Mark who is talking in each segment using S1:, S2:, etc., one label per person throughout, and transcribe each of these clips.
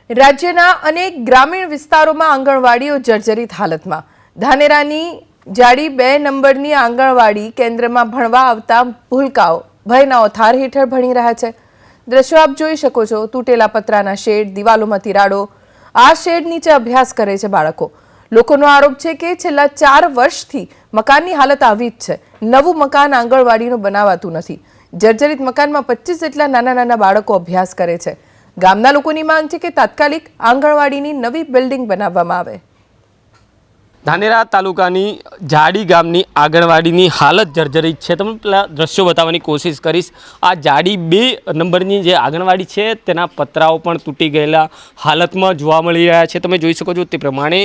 S1: રાજ્યના અનેક ગ્રામીણ વિસ્તારોમાં આંગણવાડીઓ જર્જરિત હાલતમાં। ધાનેરાની જાડી 2 નંબરની આંગણવાડી કેન્દ્રમાં ભણવા આવતા ભૂલકાઓ ભયના ઓથાર હેઠળ ભણી રહ્યા છે। દ્રશ્યો આપ જોઈ શકો છો। તૂટેલા પતરાના શેડ, દિવાલોમાં તિરાડો, આ શેડ નીચે અભ્યાસ કરે છે બાળકો। લોકોનો આરોપ છે કે છેલ્લા 4 વર્ષથી મકાનની હાલત આવી જ છે। નવું મકાન આંગણવાડીનું બનાવાતું નથી। જર્જરિત મકાનમાં 25 જેટલા નાના નાના બાળકો અભ્યાસ કરે છે। ગામના લોકોની માંગ છે કે તાત્કાલિક આંગણવાડીની નવી બિલ્ડિંગ બનાવવામાં આવે।
S2: ધાનેરા તાલુકાની જાડી ગામની આંગણવાડીની હાલત જર્જરિત છે। તમને પેલા દ્રશ્યો બતાવવાની કોશિશ કરીશ। આ જાડી 2 નંબરની જે આંગણવાડી છે તેના પતરાઓ પણ તૂટી ગયેલા હાલતમાં જોવા મળી રહ્યા છે। તમે જોઈ શકો છો તે પ્રમાણે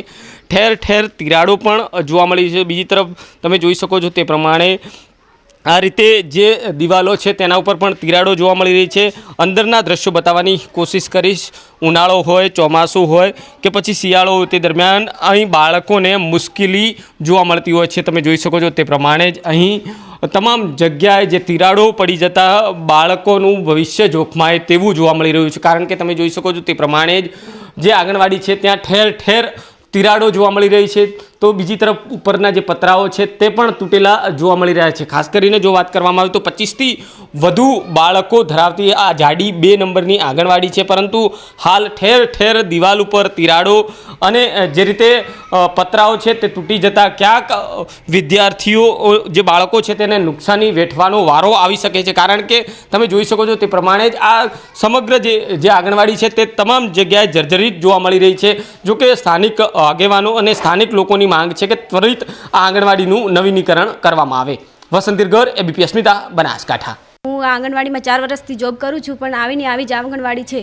S2: ઠેર ઠેર તિરાડો પણ જોવા મળી છે। બીજી તરફ તમે જોઈ શકો છો તે પ્રમાણે આ રીતે જે દિવાલો છે તેના ઉપર પણ તિરાડો જોવા મળી રહી છે। અંદરના દ્રશ્યો બતાવવાની કોશિશ કરીશ। ઉનાળો હોય, ચોમાસું હોય કે પછી શિયાળો હોય, તે દરમિયાન અહીં બાળકોને મુશ્કેલી જોવા મળતી હોય છે। તમે જોઈ શકો છો તે પ્રમાણે જ અહીં તમામ જગ્યાએ જે તિરાડો પડી જતા બાળકોનું ભવિષ્ય જોખમાય તેવું જોવા મળી રહ્યું છે। કારણ કે તમે જોઈ શકો છો તે પ્રમાણે જ જે આંગણવાડી છે ત્યાં ઠેર ઠેર તિરાડો જોવા મળી રહી છે। તો બીજી તરફ ઉપરના જે પતરાઓ છે તે પણ તૂટેલા જોવા મળી રહ્યા છે। ખાસ કરીને જો વાત કરવામાં આવે તો 25થી વધુ બાળકો ધરાવતી આ જાડી 2 નંબરની આંગણવાડી છે, પરંતુ હાલ ઠેર ઠેર દિવાલ ઉપર તિરાડો અને જે રીતે પતરાઓ છે તે તૂટી જતા ક્યાંક વિદ્યાર્થીઓ જે બાળકો છે તેને નુકસાની વેઠવાનો વારો આવી શકે છે। કારણ કે તમે જોઈ શકો છો તે પ્રમાણે જ આ સમગ્ર જે આંગણવાડી છે તે તમામ જગ્યાએ જર્જરિત જોવા મળી રહી છે। જોકે સ્થાનિક આગેવાનો અને સ્થાનિક લોકોની માંગ છે કે ત્વરિત આ આંગણવાડીનું નવીનીકરણ કરવામાં આવે। વસંતીગર, એબીપી અસ્મિતા, બનાસકાંઠા।
S3: હું આંગણવાડીમાં 4 વર્ષથી જોબ કરું છું, પણ આવી જ આંગણવાડી છે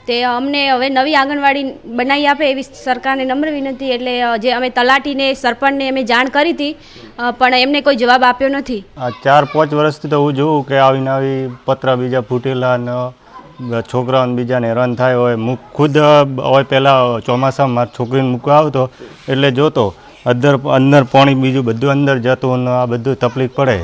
S3: તે અમને હવે નવી આંગણવાડી બનાવી આપે એવી સરકારને નમ્ર વિનંતી। એટલે જે અમે તલાટીને, સરપંચને અમે જાણ કરી હતી, પણ એમને કોઈ જવાબ આપ્યો નથી।
S4: આ 4-5 વર્ષથી તો હું જોઉં કે આવીને આવી પતરા બીજા ફૂટેલા ને છોકરાઓને બીજાને હેરાન થાય હોય। હું ખુદ હોય પહેલાં ચોમાસામાં મારી છોકરીને મૂકવા આવતો એટલે જોતો અંદર પાણી બીજું બધું અંદર જતું અને આ બધું તકલીફ પડે।